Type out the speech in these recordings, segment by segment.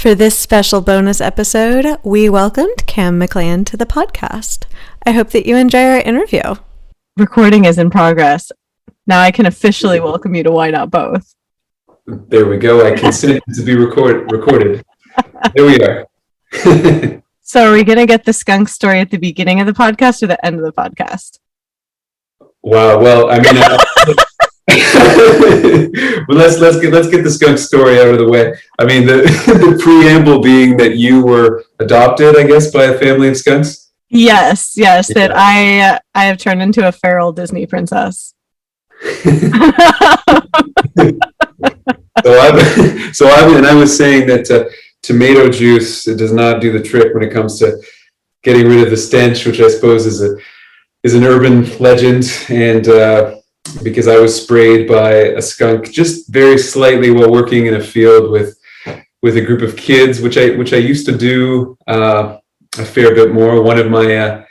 For this special bonus episode, we welcomed Cam Maclean to the podcast. I hope that you enjoy our interview. Recording is in progress. Now I can officially welcome you to Why Not Both. There we go. I consent to be recorded. There we are. So are we going to get the skunk story at the beginning of the podcast or the end of the podcast? Wow. Well, I mean, well, let's get the skunk story out of the way. I mean, the preamble being that you were adopted, I guess, by a family of skunks. Yes, yeah. That I have turned into a feral Disney princess. I was saying that tomato juice does not do the trick when it comes to getting rid of the stench, which I suppose is an urban legend, and because I was sprayed by a skunk just very slightly while working in a field with a group of kids, which I used to do a fair bit more. One of my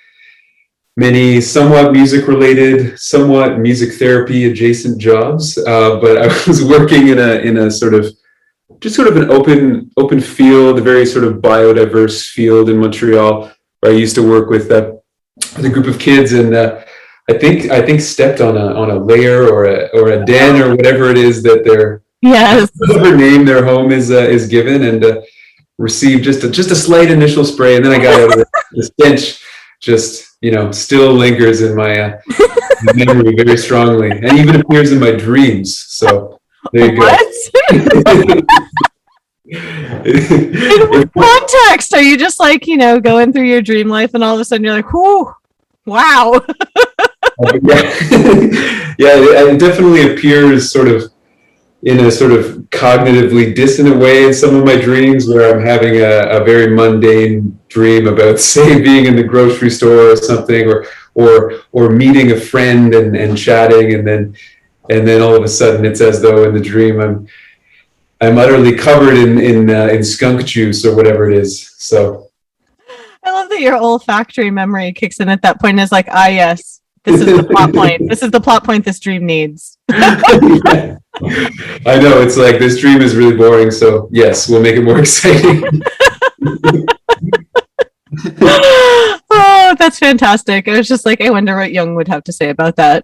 many somewhat music-related, somewhat music therapy adjacent jobs, but I was working in a sort of an open field, a very sort of biodiverse field in Montreal, where I used to work with a group of kids, and I think stepped on a layer or a den or whatever it is that their whatever name their home is given, and received just a slight initial spray, and then I got out of the stench. Just still lingers in my memory very strongly, and even appears in my dreams. So there you go. What? In what context? Are you just like going through your dream life, and all of a sudden you're like, "Whoo, wow." Yeah, it definitely appears sort of in a sort of cognitively dissonant way in some of my dreams, where I'm having a very mundane dream about, say, being in the grocery store or something, or meeting a friend and chatting, and then all of a sudden it's as though in the dream I'm utterly covered in skunk juice or whatever it is. So I love that your olfactory memory kicks in at that point and is like, yes, this is the plot point. This is the plot point this dream needs. Yeah. I know, it's like, this dream is really boring, so yes, we'll make it more exciting. Oh, that's fantastic. I was just like, I wonder what Jung would have to say about that.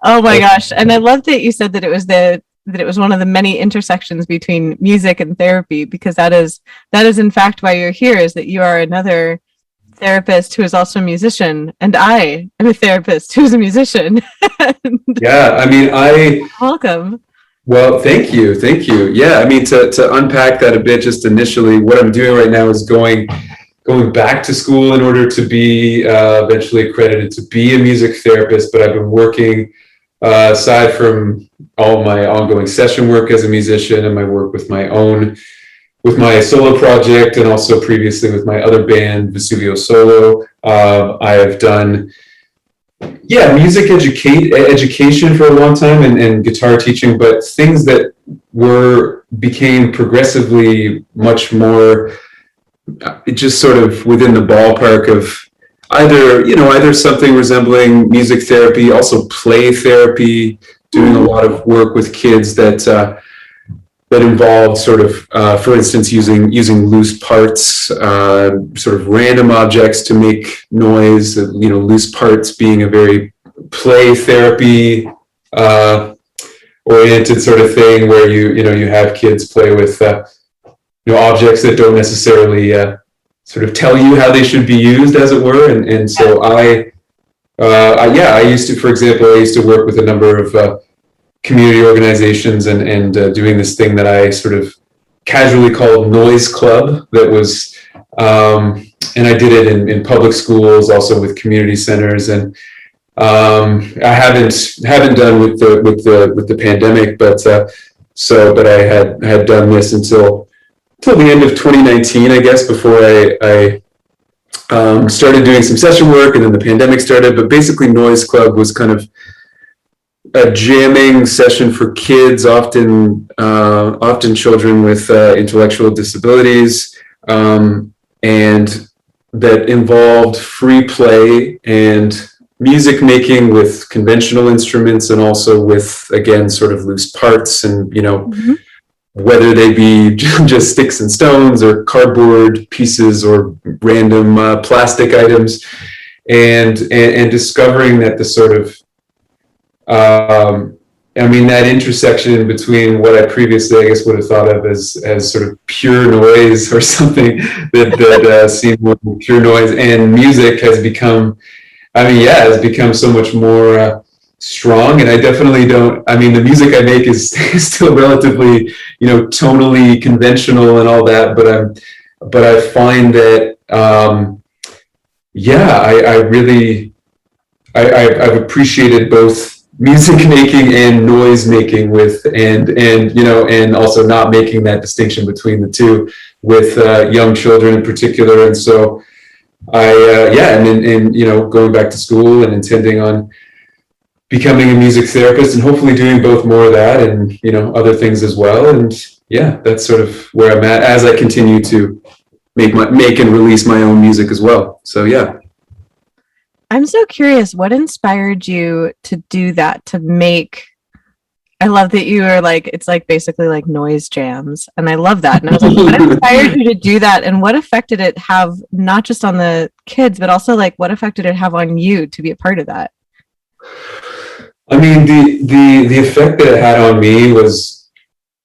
Oh my gosh. And I love that you said that it was one of the many intersections between music and therapy, because that is in fact why you're here, is that you are another therapist who is also a musician, and I am a therapist who's a musician. Yeah, I mean, welcome. Well, thank you. Yeah, I mean, to unpack that a bit, just initially, what I'm doing right now is going back to school in order to be eventually accredited to be a music therapist. But I've been working, aside from all my ongoing session work as a musician and my work with my solo project, and also previously with my other band, Vesuvio Solo, I have done music education for a long time, and guitar teaching, but things that became progressively much more just sort of within the ballpark of either something resembling music therapy, also play therapy, doing a lot of work with kids that involved sort of, for instance, using loose parts, sort of random objects to make noise. Loose parts being a very play therapy oriented sort of thing, where you have kids play with objects that don't necessarily sort of tell you how they should be used, as it were. And so I used to work with a number of community organizations and doing this thing that I sort of casually called Noise Club. That was, and I did it in public schools, also with community centers, and I haven't done with the pandemic, but I had done this until the end of 2019, I guess, before I started doing some session work, and then the pandemic started. But basically, Noise Club was kind of a jamming session for kids, often children with intellectual disabilities, and that involved free play and music making with conventional instruments and also with, again, sort of loose parts and, whether they be just sticks and stones or cardboard pieces or random plastic items, and discovering that the sort of that intersection between what I previously, I guess, would have thought of as sort of pure noise or something that seemed more pure noise, and music has become so much more strong. And I definitely don't, the music I make is still relatively, tonally conventional and all that, but I find that, I've appreciated both music making and noise making and also not making that distinction between the two with young children in particular. And so going back to school and intending on becoming a music therapist and hopefully doing both more of that and, other things as well. And that's sort of where I'm at as I continue to make and release my own music as well. So, yeah. I'm so curious, what inspired you to do that, to make, I love that you are like, it's like basically like noise jams. And I love that. And I was like, what inspired you to do that? And what effect did it have, not just on the kids, but also like what effect did it have on you to be a part of that? The effect that it had on me was,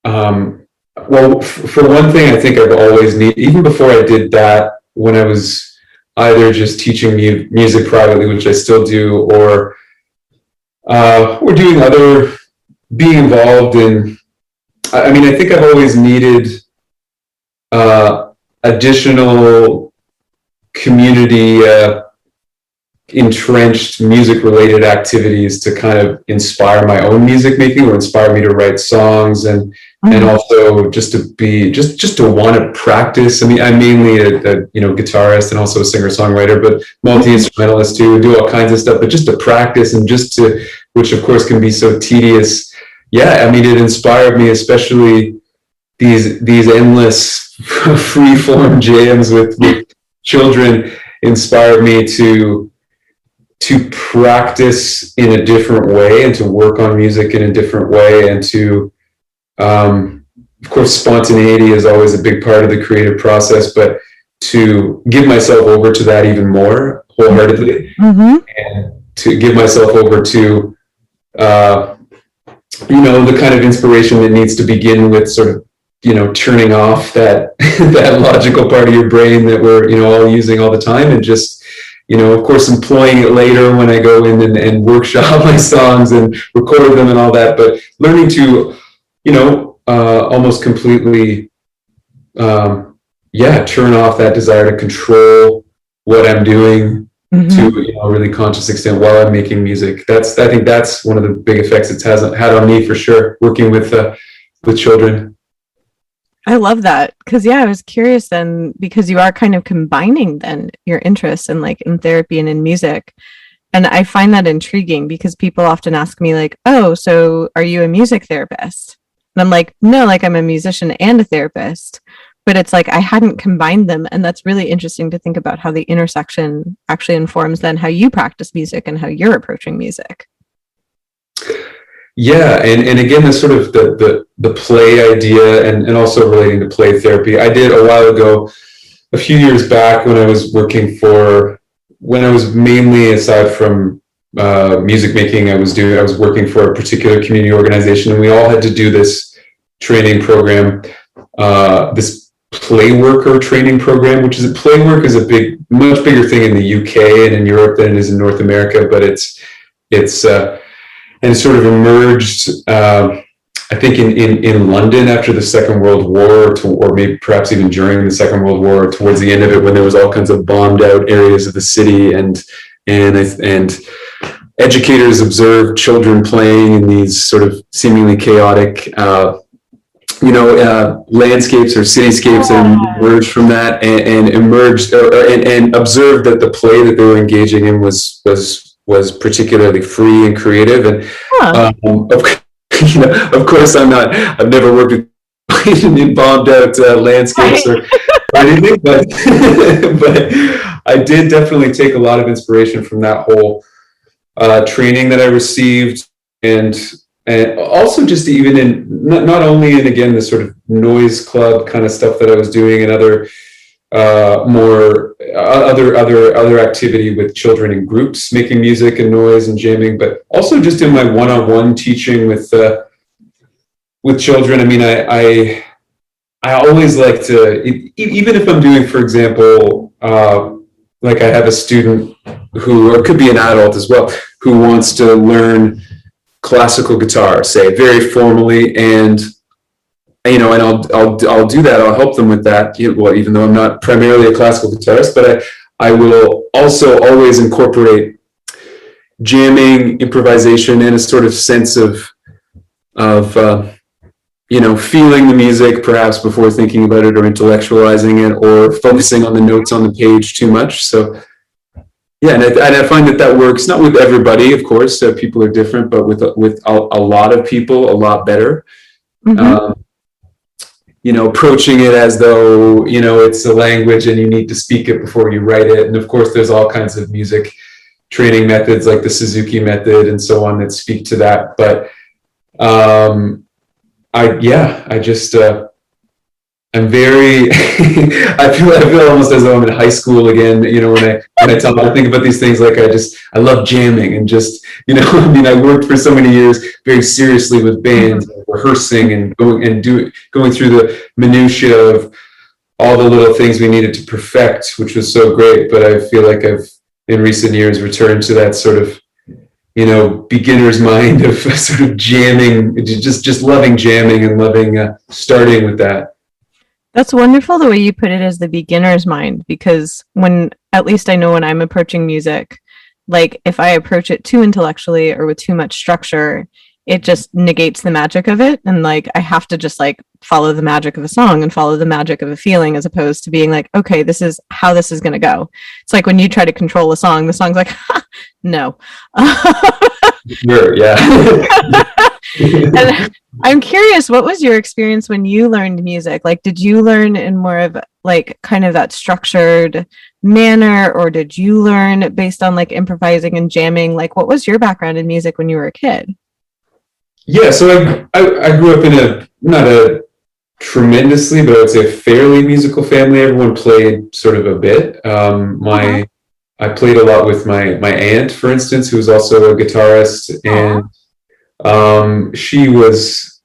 for one thing, I think I've always needed, even before I did that, when I was either just teaching music privately, which I still do, or being involved in, I think I've always needed additional community entrenched music related activities to kind of inspire my own music making or inspire me to write songs and also just to want to practice. I'm mainly a guitarist and also a singer-songwriter, but multi-instrumentalist too, do all kinds of stuff, but just to practice and which of course can be so tedious. It inspired me, especially these endless free-form jams with children inspired me to practice in a different way and to work on music in a different way, and to of course spontaneity is always a big part of the creative process, but to give myself over to that even more wholeheartedly, and to give myself over to the kind of inspiration that needs to begin with sort of turning off that that logical part of your brain that we're all using all the time, and just of course employing it later when I go in and workshop my songs and record them and all that, but learning to almost completely turn off that desire to control what I'm doing to a really conscious extent while I'm making music. I think that's one of the big effects it has had on me, for sure, working with children. I love that, because I was curious then, because you are kind of combining then your interests in therapy and in music, and I find that intriguing because people often ask me like, oh, so are you a music therapist? And I'm like, no, I'm a musician and a therapist, but it's like I hadn't combined them, and that's really interesting to think about how the intersection actually informs then how you practice music and how you're approaching music. Yeah, and again, the sort of the play idea and also relating to play therapy. I did a while ago, a few years back, when I was mainly, aside from music making, I was working for a particular community organization, and we all had to do this training program, this play worker training program, which is play work is much bigger thing in the UK and in Europe than it is in North America, but it's and sort of emerged, I think, in London after the Second World War, or maybe perhaps even during the Second World War, towards the end of it, when there was all kinds of bombed out areas of the city, and educators observed children playing in these sort of seemingly chaotic, landscapes or cityscapes, and emerged from that, and emerged and observed that the play that they were engaging in was particularly free and creative. And of course, I've never worked in bombed out landscapes or anything, but I did definitely take a lot of inspiration from that whole training that I received, and also just even in not only in, again, the sort of noise club kind of stuff that I was doing, and other other activity with children in groups making music and noise and jamming, but also just in my one-on-one teaching with children. I mean, I always like to, even if I'm doing, for example, like I have a student who, or it could be an adult as well, who wants to learn classical guitar, say, very formally, and and I'll do that. I'll help them with that. Well, even though I'm not primarily a classical guitarist, but I will also always incorporate jamming, improvisation, and a sort of sense of feeling the music perhaps before thinking about it, or intellectualizing it, or focusing on the notes on the page too much. So yeah, and I find that works, not with everybody, of course, people are different, but with a lot of people, a lot better. Mm-hmm. Approaching it as though, it's a language and you need to speak it before you write it. And of course, there's all kinds of music training methods like the Suzuki method and so on that speak to that. But I'm very, I feel almost as though I'm in high school again, when I think about these things, like I love jamming, and just, I worked for so many years very seriously with bands, rehearsing and going through the minutiae of all the little things we needed to perfect, which was so great. But I feel like I've in recent years returned to that sort of, beginner's mind of sort of jamming, just loving jamming and loving starting with that. That's wonderful the way you put it, as the beginner's mind, because at least I know when I'm approaching music, like if I approach it too intellectually or with too much structure, it just negates the magic of it. And like, I have to just like follow the magic of a song and follow the magic of a feeling, as opposed to being like, okay, this is how this is going to go. It's like when you try to control a song, the song's like, no. Sure, yeah. And I'm curious, what was your experience when you learned music? Like, did you learn in more of like kind of that structured manner, or did you learn based on like improvising and jamming? Like, what was your background in music when you were a kid? Yeah, so I grew up in not a tremendously, but I would say a fairly musical family. Everyone played sort of a bit. I played a lot with my aunt, for instance, who was also a guitarist, and she was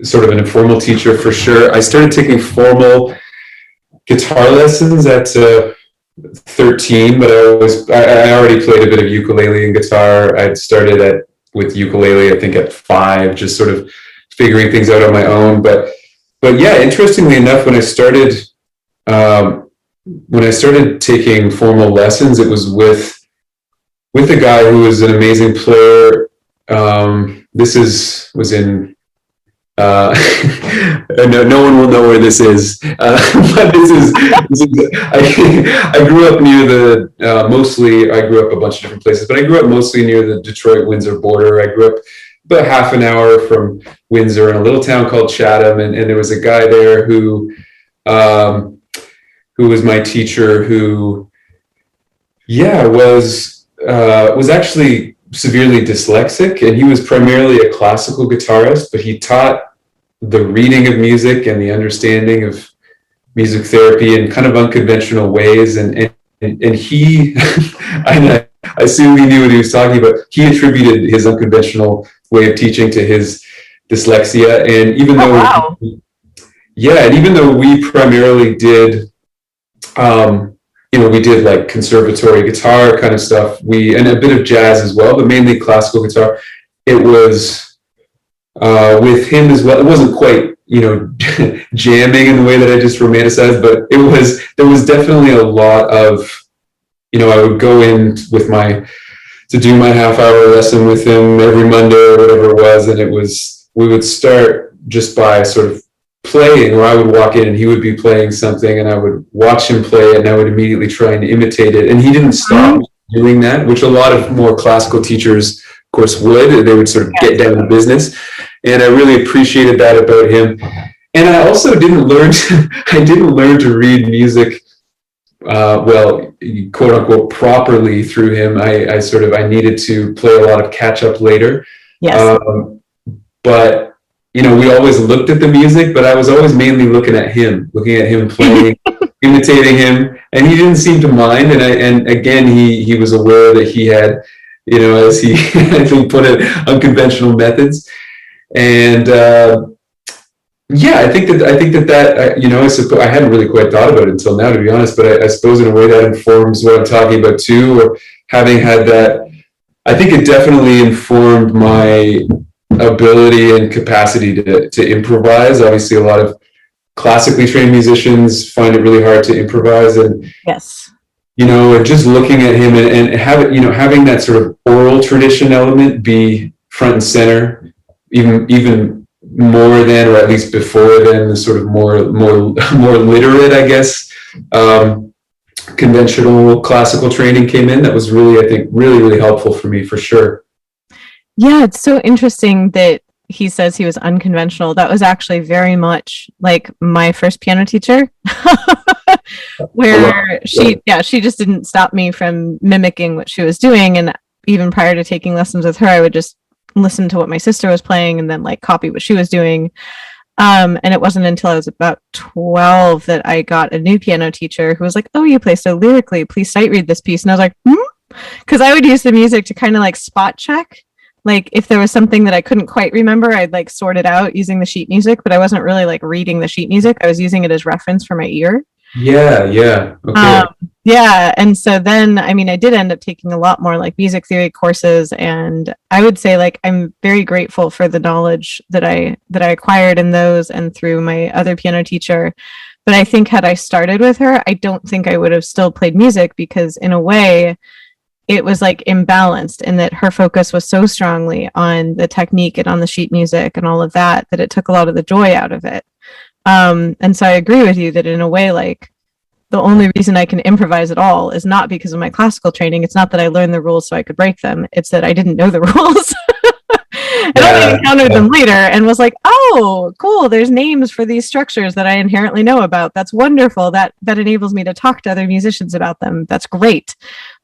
sort of an informal teacher for sure. I started taking formal guitar lessons at 13, but I already played a bit of ukulele and guitar. I'd started with ukulele, I think, at 5, just sort of figuring things out on my own. But yeah, interestingly enough, when I started taking formal lessons, it was with a guy who was an amazing player. This was in no one will know where this is, but this is I grew up near I grew up a bunch of different places, but I grew up mostly near the Detroit-Windsor border. I grew up about half an hour from Windsor in a little town called Chatham, and there was a guy there who was my teacher, who was actually severely dyslexic, and he was primarily a classical guitarist, but he taught the reading of music and the understanding of music therapy in kind of unconventional ways, and he I assume he knew what he was talking about. He attributed his unconventional way of teaching to his dyslexia, and even though we primarily did we did like conservatory guitar kind of stuff, and a bit of jazz as well, but mainly classical guitar. It was with him as well. It wasn't quite, jamming in the way that I just romanticized, but there was definitely a lot of, I would go in to do my half-hour lesson with him every Monday or whatever it was, and we would start just by sort of playing, or I would walk in and he would be playing something, and I would watch him play it, and I would immediately try and imitate it. And he didn't stop doing that, which a lot of more classical teachers, of course, would. They would sort of get down to business, and I really appreciated that about him. And I also didn't learn to read music well, quote unquote, properly through him. I needed to play a lot of catch up later. Yes. But, we always looked at the music, but I was always mainly looking at him playing, imitating him, and he didn't seem to mind. And again, he was aware that he had, as he, I think, put it, unconventional methods. And, I think that I hadn't really quite thought about it until now, to be honest, but I suppose in a way that informs what I'm talking about too, or having had that, I think it definitely informed my ability and capacity to improvise. Obviously, a lot of classically trained musicians find it really hard to improvise, and yes, and just looking at him and having that sort of oral tradition element be front and center, even more than, or at least before then, the sort of more literate, I guess, conventional classical training came in. That was really, I think, really helpful for me, for sure. Yeah, it's so interesting that he says he was unconventional. That was actually very much like my first piano teacher, where she just didn't stop me from mimicking what she was doing. And even prior to taking lessons with her, I would just listen to what my sister was playing and then like copy what she was doing. And it wasn't until I was about 12 that I got a new piano teacher who was like, "Oh, you play so lyrically, please sight read this piece." And I was like, because I would use the music to kind of like spot check. Like if there was something that I couldn't quite remember, I'd like sort it out using the sheet music, but I wasn't really like reading the sheet music. I was using it as reference for my ear. Yeah. Okay. And so then, I mean, I did end up taking a lot more like music theory courses, and I would say like I'm very grateful for the knowledge that I acquired in those and through my other piano teacher. But I think had I started with her, I don't think I would have still played music, because in a way it was like imbalanced in that her focus was so strongly on the technique and on the sheet music and all of that it took a lot of the joy out of it. And so I agree with you that in a way, like the only reason I can improvise at all is not because of my classical training. It's not that I learned the rules so I could break them. It's that I didn't know the rules. And I encountered them later and was like, "Oh, cool. There's names for these structures that I inherently know about. That's wonderful. That enables me to talk to other musicians about them. That's great."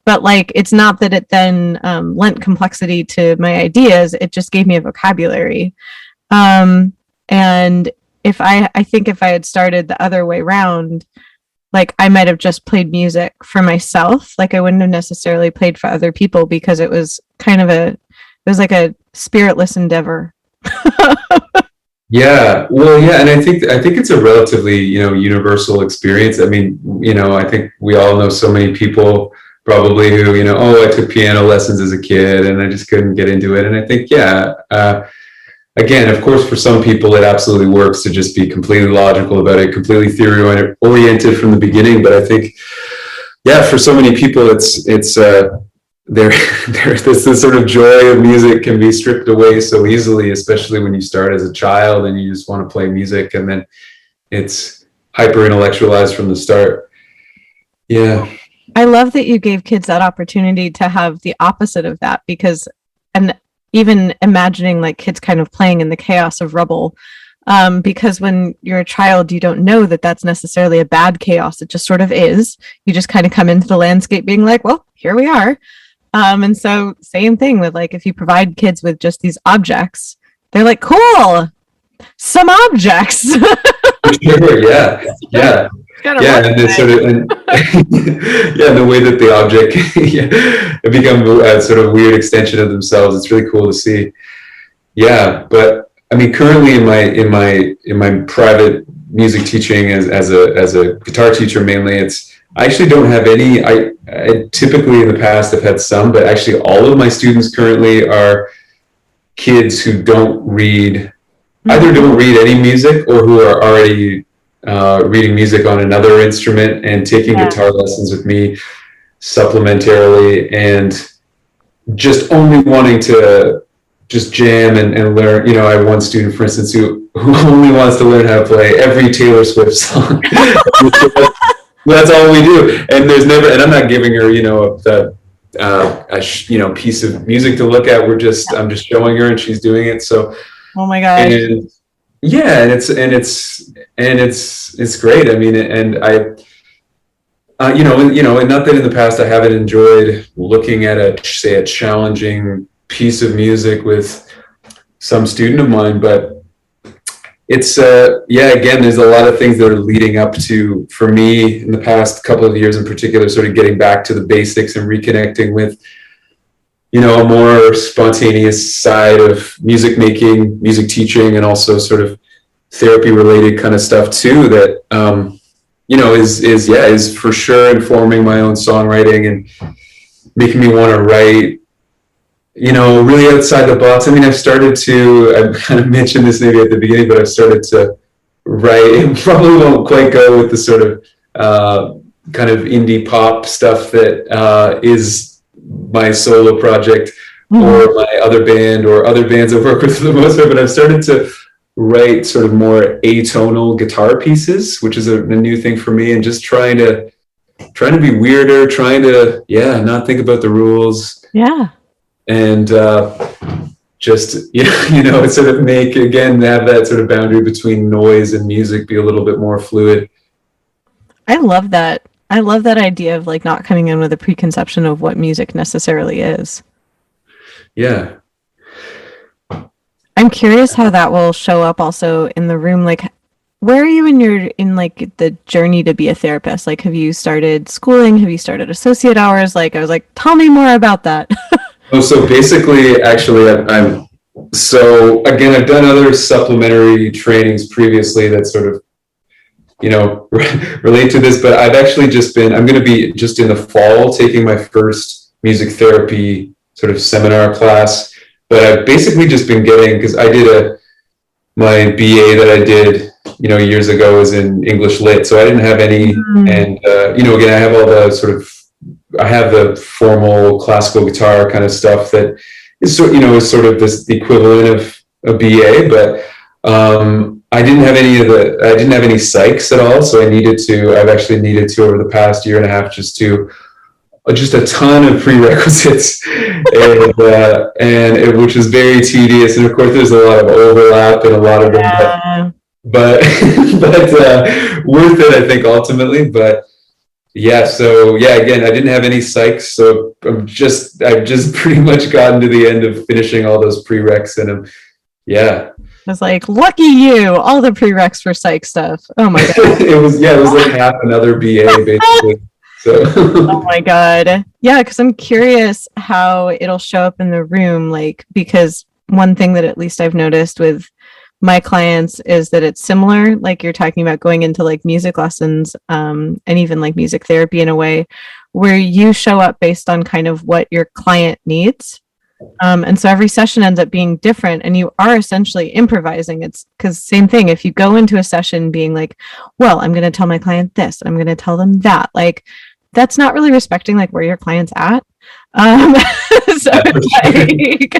But like, it's not that it then lent complexity to my ideas. It just gave me a vocabulary. And I think if I had started the other way around, like I might have just played music for myself. Like I wouldn't have necessarily played for other people, because it was like a spiritless endeavor. Yeah, well, yeah, and I think it's a relatively, universal experience. I mean, I think we all know so many people probably who, I took piano lessons as a kid and I just couldn't get into it. And I think, again, of course, for some people, it absolutely works to just be completely logical about it, completely theory oriented from the beginning. But I think, for so many people, it's this sort of joy of music can be stripped away so easily, especially when you start as a child and you just want to play music, and then it's hyper intellectualized from the start. Yeah. I love that you gave kids that opportunity to have the opposite of that, because, and even imagining like kids kind of playing in the chaos of rubble, because when you're a child, you don't know that that's necessarily a bad chaos. It just sort of is. You just kind of come into the landscape being like, well, here we are. And so same thing with like, if you provide kids with just these objects, they're like, cool, some objects. Sure, yeah. And this sort of, and the way that the object it become a sort of weird extension of themselves. It's really cool to see. Yeah, but I mean, currently in my private music teaching as a guitar teacher mainly, I actually don't have any. I typically in the past have had some, but actually all of my students currently are kids who either don't read any music or who are already reading music on another instrument and taking guitar lessons with me supplementarily, and just only wanting to just jam and learn. I have one student, for instance, who only wants to learn how to play every Taylor Swift song. That's all we do. And there's never, and I'm not giving her, a piece of music to look at. I'm just showing her and she's doing it. So, oh my gosh. And yeah, and it's great. I mean, and and not that in the past I haven't enjoyed looking at a challenging piece of music with some student of mine, but it's again, there's a lot of things that are leading up to, for me in the past couple of years in particular, sort of getting back to the basics and reconnecting with, a more spontaneous side of music making, music teaching, and also sort of therapy related kind of stuff too, that is for sure informing my own songwriting and making me want to write, really outside the box. I mean, I kind of mentioned this maybe at the beginning, but I've started to write. It probably won't quite go with the sort of kind of indie pop stuff that is my solo project or my other band or other bands I work with for the most part, but I've started to write sort of more atonal guitar pieces, which is a new thing for me, and just trying to be weirder, trying to not think about the rules, and just sort of have that sort of boundary between noise and music be a little bit more fluid. I love that idea of like not coming in with a preconception of what music necessarily is. I'm curious how that will show up also in the room. Like, where are you in like the journey to be a therapist? Like, have you started schooling? Have you started associate hours? Like, I was like, tell me more about that. So basically, actually, I've done other supplementary trainings previously that sort of, relate to this, but I'm going to be just in the fall taking my first music therapy sort of seminar class. But I've basically just been because I did my BA that I did, years ago was in English Lit. So I didn't have any, and, again, I have I have the formal classical guitar kind of stuff that is sort of the equivalent of a BA, but, I didn't have any psychs at all. So I've actually needed to over the past year and a half, just a ton of prerequisites, and which is very tedious. And of course, there's a lot of overlap and a lot of them, but worth it, I think, ultimately. But again, I didn't have any psychs, so I've just pretty much gotten to the end of finishing all those prereqs, and I was like, lucky you, all the prereqs for psych stuff. Oh my god. it was like half another BA basically. So. Oh my god. Yeah, because I'm curious how it'll show up in the room, like, because one thing that at least I've noticed with my clients is that it's similar, like you're talking about going into like music lessons, and even like music therapy in a way where you show up based on kind of what your client needs. And so every session ends up being different, and you are essentially improvising. It's because same thing, if you go into a session being like, well, I'm going to tell my client this, I'm going to tell them that, like, that's not really respecting like where your client's at. So like,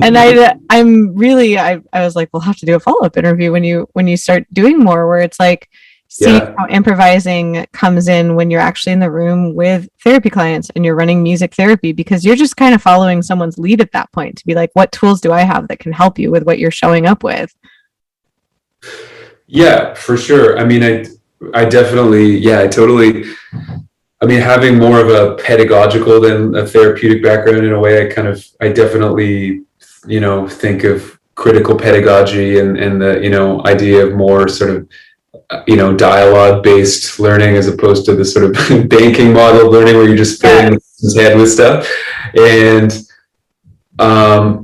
and I was like, we'll have to do a follow-up interview when you start doing more, where it's like, see how improvising comes in when you're actually in the room with therapy clients and you're running music therapy, because you're just kind of following someone's lead at that point to be like, what tools do I have that can help you with what you're showing up with? Yeah, for sure. I mean, I definitely, I totally, I mean, having more of a pedagogical than a therapeutic background in a way, I definitely, think of critical pedagogy and the, idea of more sort of, dialogue based learning as opposed to the sort of banking model of learning where you're just filling his head with stuff. And I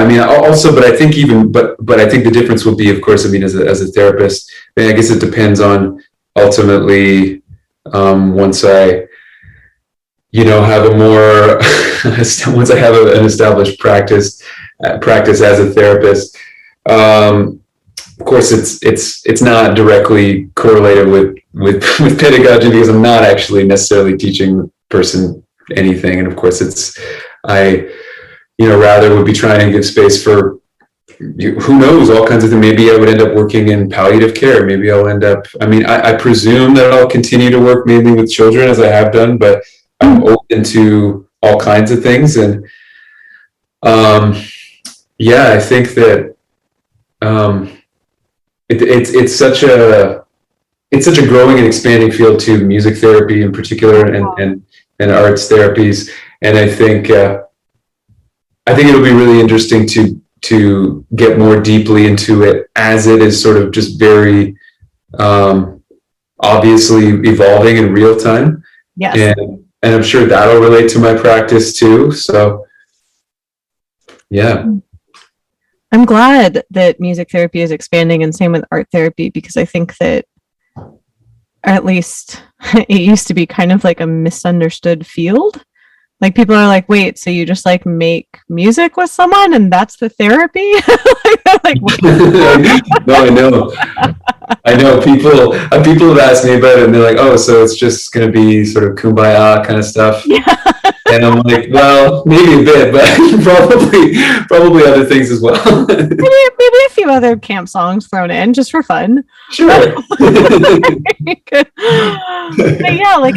mean, also, but I think I think the difference will be, of course, I mean, as a therapist, I mean, I guess it depends on ultimately, once I, have a more, once I have an established practice as a therapist, of course, it's not directly correlated with pedagogy, because I'm not actually necessarily teaching the person anything. And of course, I rather would be trying to give space for, who knows, all kinds of things. Maybe I would end up working in palliative care. Maybe I'll end up, I mean, I presume that I'll continue to work mainly with children as I have done, but I'm open to all kinds of things. And I think that it's such a, it's such a growing and expanding field too, music therapy in particular, and arts therapies. And I think it'll be really interesting to get more deeply into it, as it is sort of just very obviously evolving in real time. Yes. And I'm sure that'll relate to my practice too. So yeah. I'm glad that music therapy is expanding, and same with art therapy, because I think that, or at least it used to be kind of like a misunderstood field. Like people are like, wait, so you just like make music with someone and that's the therapy? Like, No, I know people have asked me about it, and they're like, oh, so it's just going to be sort of kumbaya kind of stuff. Yeah. And I'm like, well, maybe a bit, but probably other things as well. maybe a few other camp songs thrown in just for fun. Sure. But yeah, like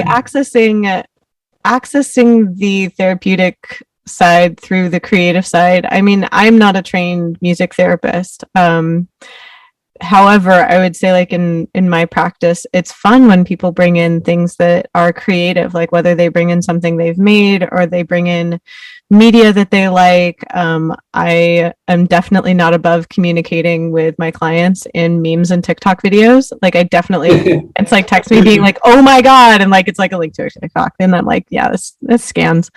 accessing the therapeutic side through the creative side. I mean, I'm not a trained music therapist. However, I would say, like, in my practice, it's fun when people bring in things that are creative, like whether they bring in something they've made or they bring in media that they like. I am definitely not above communicating with my clients in memes and TikTok videos. Like, I definitely, it's like text me being like, oh my God. And like, it's like a link to a TikTok. And I'm like, yeah, this scans.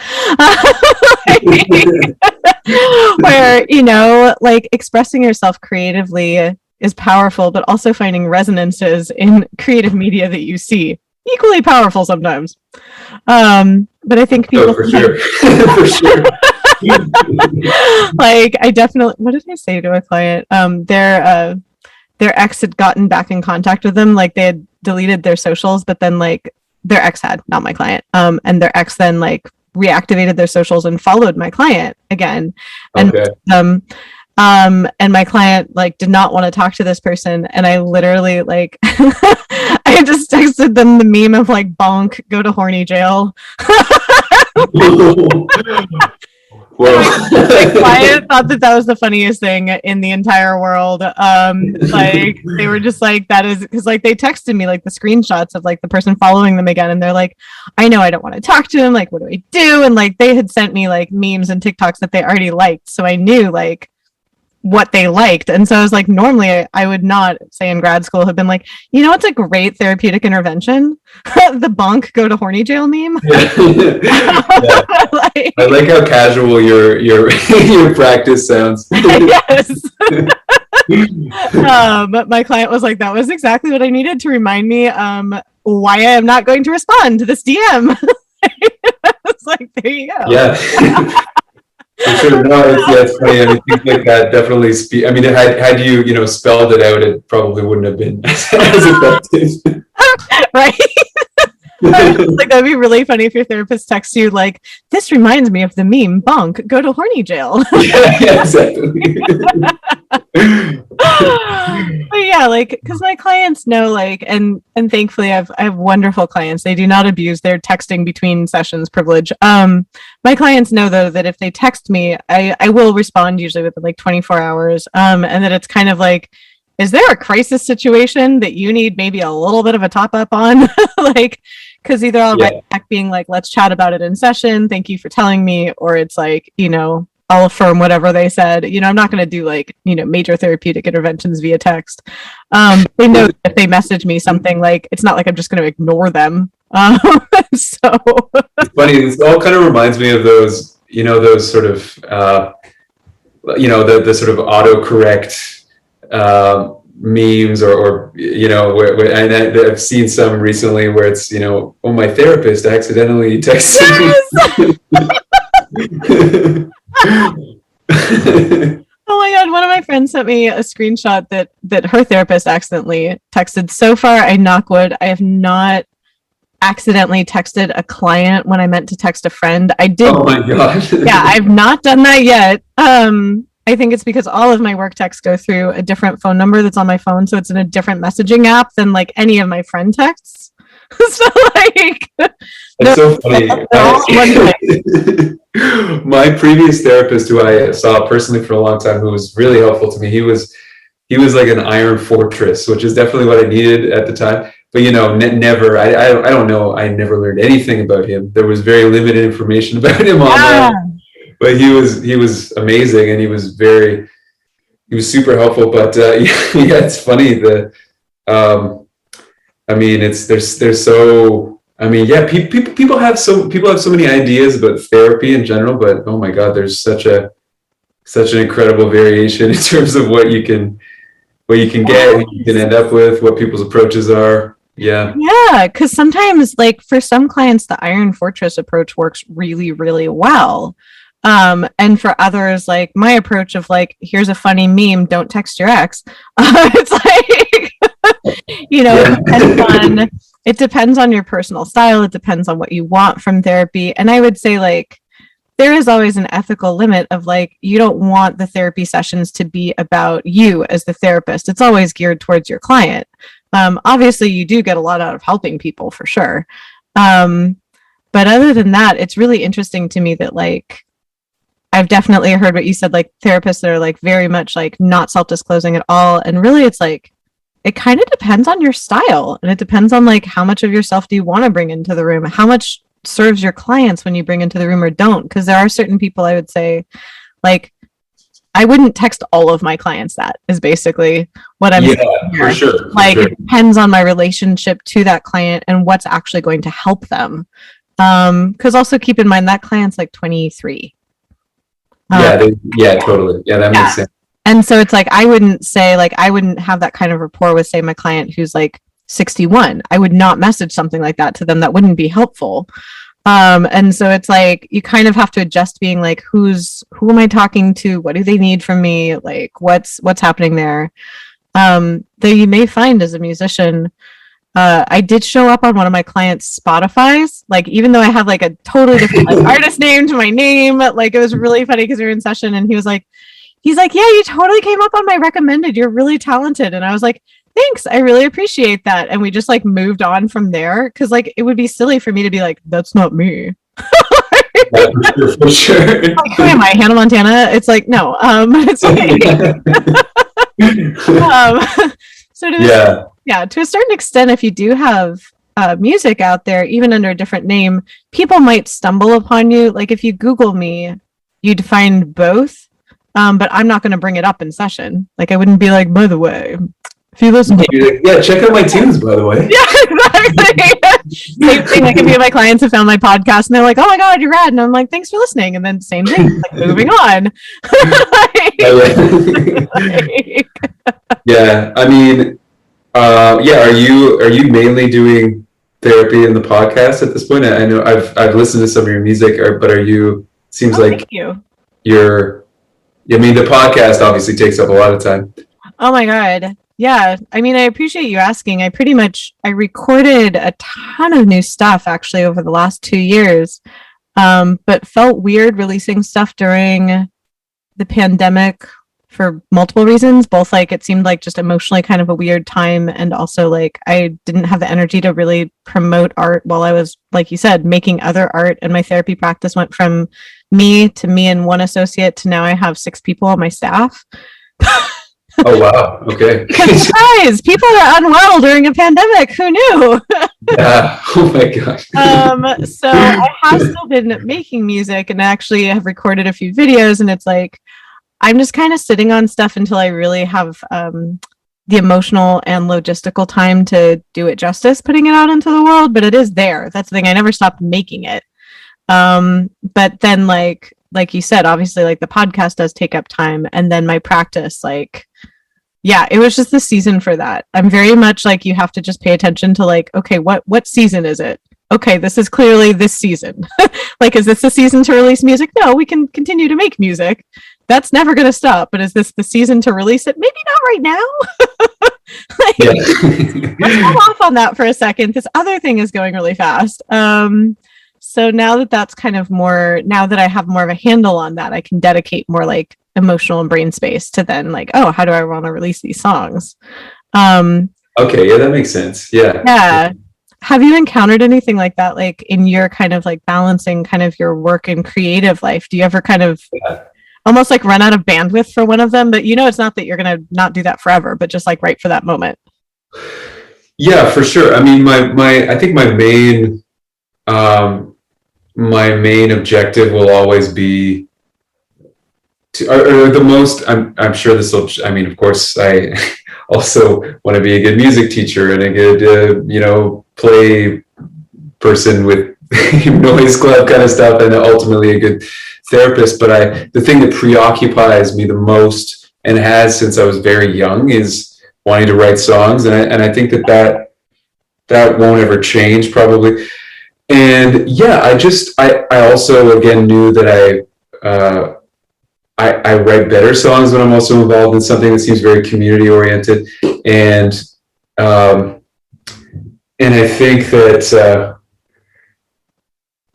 Where, you know, like expressing yourself creatively is powerful, but also finding resonances in creative media that you see equally powerful sometimes. But I think people, for sure. For sure. like, I definitely, what did I say to a client? Their ex had gotten back in contact with them, like they had deleted their socials, but then like their ex had, not my client, and their ex then like reactivated their socials and followed my client again. And okay. And my client like did not want to talk to this person, and I literally like I just texted them the meme of like bonk, go to horny jail. My client thought that was the funniest thing in the entire world. Like they were just like, that is, because like they texted me like the screenshots of like the person following them again, and they're like, I know I don't want to talk to him, like what do I do? And like they had sent me like memes and TikToks that they already liked, so I knew like what they liked. And so I was like, normally I would not, say in grad school, have been like, you know, it's a great therapeutic intervention, the bonk, go to horny jail meme. Yeah. I like how casual your practice sounds. Yes. But my client was like, that was exactly what I needed to remind me why I am not going to respond to this DM. I was like, there you go. Yeah. For sure. No, it's funny. I mean, things like that definitely I mean, had you spelled it out, it probably wouldn't have been as effective. Right? Like, that'd be really funny if your therapist texts you like, this reminds me of the meme bonk, go to horny jail. Yeah, exactly. But yeah, like, because my clients know, like, and thankfully I have wonderful clients. They do not abuse their texting between sessions privilege. My clients know though that if they text me, I will respond usually within like 24 hours. And that it's kind of like, is there a crisis situation that you need maybe a little bit of a top up on? Like, because either I'll write back being like, let's chat about it in session, thank you for telling me, or it's like, I'll affirm whatever they said. I'm not going to do like, major therapeutic interventions via text. They know that if they message me something, like, it's not like I'm just going to ignore them. So it's funny. This all kind of reminds me of those, those sort of, the sort of autocorrect memes or where and I've seen some recently where it's, oh, my therapist accidentally texted me. Oh my God, one of my friends sent me a screenshot that her therapist accidentally texted. So far, I knock wood, I have not accidentally texted a client when I meant to text a friend. I did. Oh my God. Yeah, I've not done that yet. I think it's because all of my work texts go through a different phone number that's on my phone, so it's in a different messaging app than like any of my friend texts. So like, it's so funny. My previous therapist, who I saw personally for a long time, who was really helpful to me, he was like an iron fortress, which is definitely what I needed at the time. but never. I don't know. I never learned anything about him. There was very limited information about him online, but he was amazing, and he was super helpful. But yeah, it's funny I mean, there's so. I mean, yeah, people have so many ideas about therapy in general, but oh my God, there's such an incredible variation in terms of what you can get, what you can end up with, what people's approaches are. Yeah. Yeah, because sometimes, like for some clients, the Iron Fortress approach works really, really well. And for others, like my approach of like, here's a funny meme, don't text your ex. It's like, it depends on your personal style. It depends on what you want from therapy. And I would say like, there is always an ethical limit of like, you don't want the therapy sessions to be about you as the therapist. It's always geared towards your client. Obviously you do get a lot out of helping people for sure. But other than that, it's really interesting to me that like, I've definitely heard what you said, like therapists that are like very much like not self-disclosing at all. And really it's like, it kind of depends on your style, and it depends on like how much of yourself do you want to bring into the room, how much serves your clients when you bring into the room or don't. Because there are certain people I would say, like, I wouldn't text all of my clients. That is basically what I'm saying here. For sure. Like it depends on my relationship to that client and what's actually going to help them. Because also keep in mind that client's like 23. Totally. Yeah, that makes sense. And so it's like, I wouldn't have that kind of rapport with, say, my client who's like 61. I would not message something like that to them. That wouldn't be helpful. And so it's like, you kind of have to adjust being like, who am I talking to? What do they need from me? Like, what's happening there? Though you may find as a musician, I did show up on one of my clients' Spotify's, like, even though I had like a totally different like, artist name to my name, like, it was really funny because we were in session and he's like, yeah, you totally came up on my recommended. You're really talented. And I was like, thanks. I really appreciate that. And we just like moved on from there. Cause like, it would be silly for me to be like, that's not me. For sure. Like, who am I, Hannah Montana? It's like, no, it's okay. So to a certain extent, if you do have music out there, even under a different name, people might stumble upon you. Like if you Google me, you'd find both. But I'm not going to bring it up in session. Like I wouldn't be like, by the way, if you listen to yeah, check out my tunes, by the way. Yeah, exactly. Same thing. Like a few of my clients have found my podcast and they're like, oh my God, you're rad. And I'm like, thanks for listening. And then same thing, like moving on. Yeah. I mean, are you mainly doing therapy in the podcast at this point? I know I've listened to some of your music, but are you, seems like you're, I mean, the podcast obviously takes up a lot of time. Oh my God. Yeah. I mean, I appreciate you asking. I recorded a ton of new stuff actually over the last 2 years, but felt weird releasing stuff during the pandemic for multiple reasons. Both like it seemed like just emotionally kind of a weird time. And also like I didn't have the energy to really promote art while I was, like you said, making other art. And my therapy practice went from me and one associate to now I have 6 people on my staff. Oh, wow. Okay. Because surprise, people are unwell during a pandemic. Who knew? Yeah. Oh my gosh. So I have still been making music and actually have recorded a few videos, and it's like, I'm just kind of sitting on stuff until I really have the emotional and logistical time to do it justice, putting it out into the world, but it is there. That's the thing. I never stopped making it. But then like you said, obviously like the podcast does take up time, and then my practice, like, yeah, it was just the season for that. I'm very much like, you have to just pay attention to like, okay, what season is it? Okay, this is clearly this season. Like, is this the season to release music? No, we can continue to make music. That's never going to stop. But is this the season to release it? Maybe not right now. Let's hold off on that for a second. This other thing is going really fast. So now that's kind of more, now that I have more of a handle on that, I can dedicate more like emotional and brain space to then like, oh, how do I want to release these songs? Okay, yeah, that makes sense. Yeah. Have you encountered anything like that, like in your kind of like balancing kind of your work and creative life? Do you ever kind of almost like run out of bandwidth for one of them? But it's not that you're going to not do that forever, but just like right for that moment. Yeah, for sure. I mean, I think my main objective will always be to, or the most, I'm sure this will, I mean, of course, I also want to be a good music teacher and a good, play person with noise club kind of stuff, and ultimately a good therapist. But the thing that preoccupies me the most, and has since I was very young, is wanting to write songs. And I think that won't ever change probably. And yeah, I also again knew that I write better songs when I'm also involved in something that seems very community oriented. And um, and I think that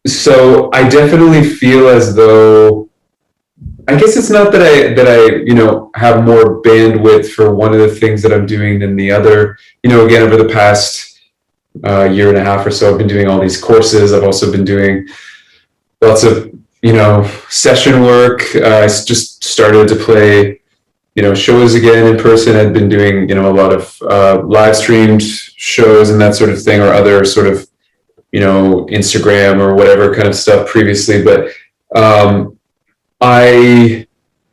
so I definitely feel as though, I guess it's not that I have more bandwidth for one of the things that I'm doing than the other. Again, over the past year and a half or so, I've been doing all these courses. I've also been doing lots of session work. I just started to play shows again in person. I'd been doing a lot of live streamed shows and that sort of thing, or other sort of Instagram or whatever kind of stuff previously. But I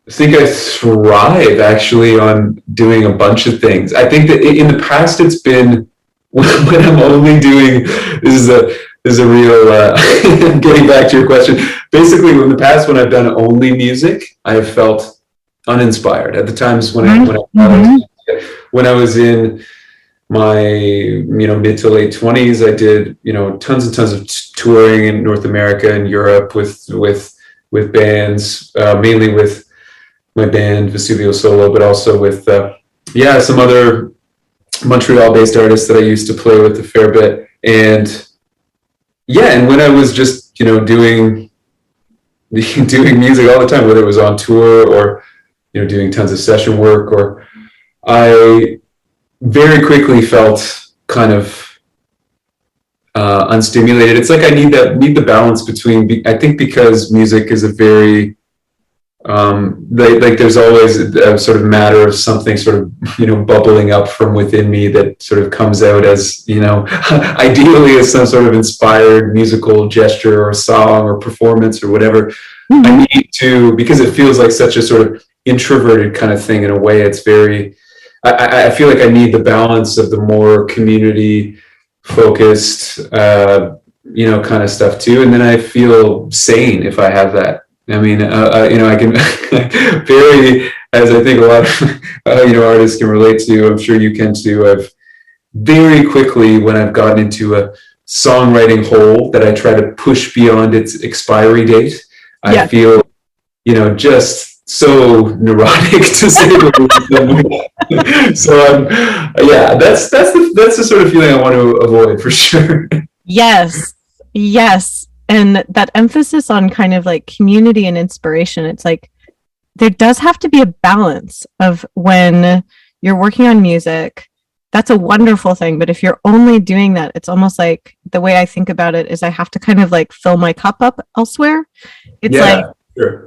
think I thrive actually on doing a bunch of things. I think that in the past it's been when I'm only doing, this is a real getting back to your question. Basically, in the past when I've done only music, I have felt uninspired. At the times when I was in my mid to late 20s, I did tons and tons of touring in North America and Europe with bands, mainly with my band Vesuvio Solo, but also with some other Montreal-based artists that I used to play with a fair bit. And when I was just doing music all the time, whether it was on tour or doing tons of session work, or I very quickly felt kind of unstimulated. It's like I need the balance between, I think because music is a very like there's always a sort of matter of something sort of bubbling up from within me that sort of comes out as ideally as some sort of inspired musical gesture or song or performance or whatever. I need to, because it feels like such a sort of introverted kind of thing in a way. It's very, I feel like I need the balance of the more community focused kind of stuff too, and then I feel sane if I have that. I mean, I can very, as I think a lot of artists can relate to. I'm sure you can too. I've very quickly, when I've gotten into a songwriting hole that I try to push beyond its expiry date, I feel just so neurotic to say the least. So that's the sort of feeling I want to avoid for sure. Yes. And that emphasis on kind of like community and inspiration, it's like there does have to be a balance of when you're working on music. That's a wonderful thing. But if you're only doing that, it's almost like, the way I think about it is I have to kind of like fill my cup up elsewhere. It's sure.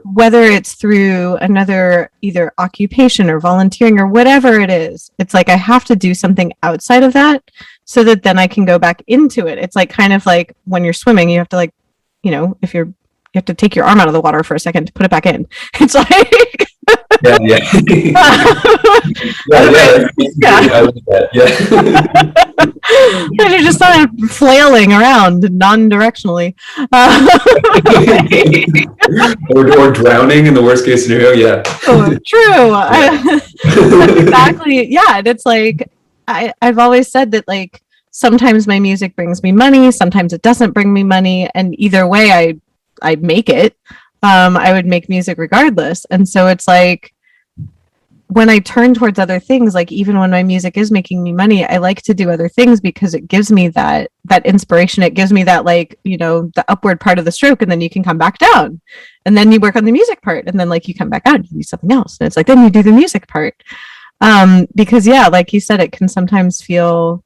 Whether it's through another either occupation or volunteering or whatever it is, it's like I have to do something outside of that so that then I can go back into it. It's like kind of like when you're swimming, you have to like, if you have to take your arm out of the water for a second to put it back in. It's like yeah. I like that. Yeah. You're just kind of flailing around non-directionally. or drowning in the worst case scenario. Yeah. Oh, true. Exactly. Yeah. And it's like, I've always said that like sometimes my music brings me money, sometimes it doesn't bring me money, and either way I make it. I would make music regardless. And so it's like when I turn towards other things, like even when my music is making me money, I like to do other things because it gives me that inspiration. It gives me that like, the upward part of the stroke, and then you can come back down, and then you work on the music part, and then like you come back out and you do something else. And it's like, then you do the music part. Because like you said, it can sometimes feel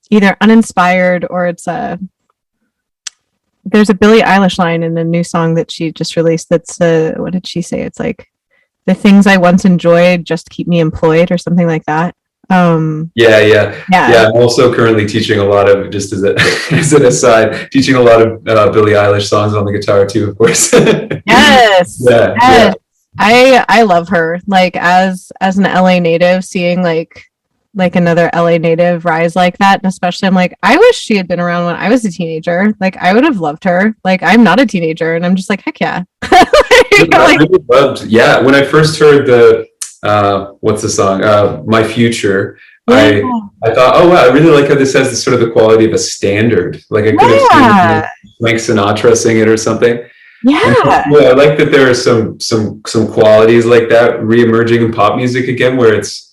either uninspired or it's there's a Billie Eilish line in a new song that she just released that's what did she say? It's like, the things I once enjoyed just keep me employed or something like that. Yeah. I'm also currently teaching a lot of, just as, as an aside, teaching a lot of Billie Eilish songs on the guitar too, of course. Yes. Yeah. I love her. Like as an LA native, seeing like another LA native rise like that, and especially I'm like, I wish she had been around when I was a teenager. Like I would have loved her. Like I'm not a teenager, and I'm just like, heck yeah. I really loved, when I first heard the what's the song? My Future. I thought, oh wow, I really like how this has this sort of the quality of a standard. Like I could have seen Frank Sinatra sing it or something. Yeah. I like that there are some qualities like that reemerging in pop music again, where it's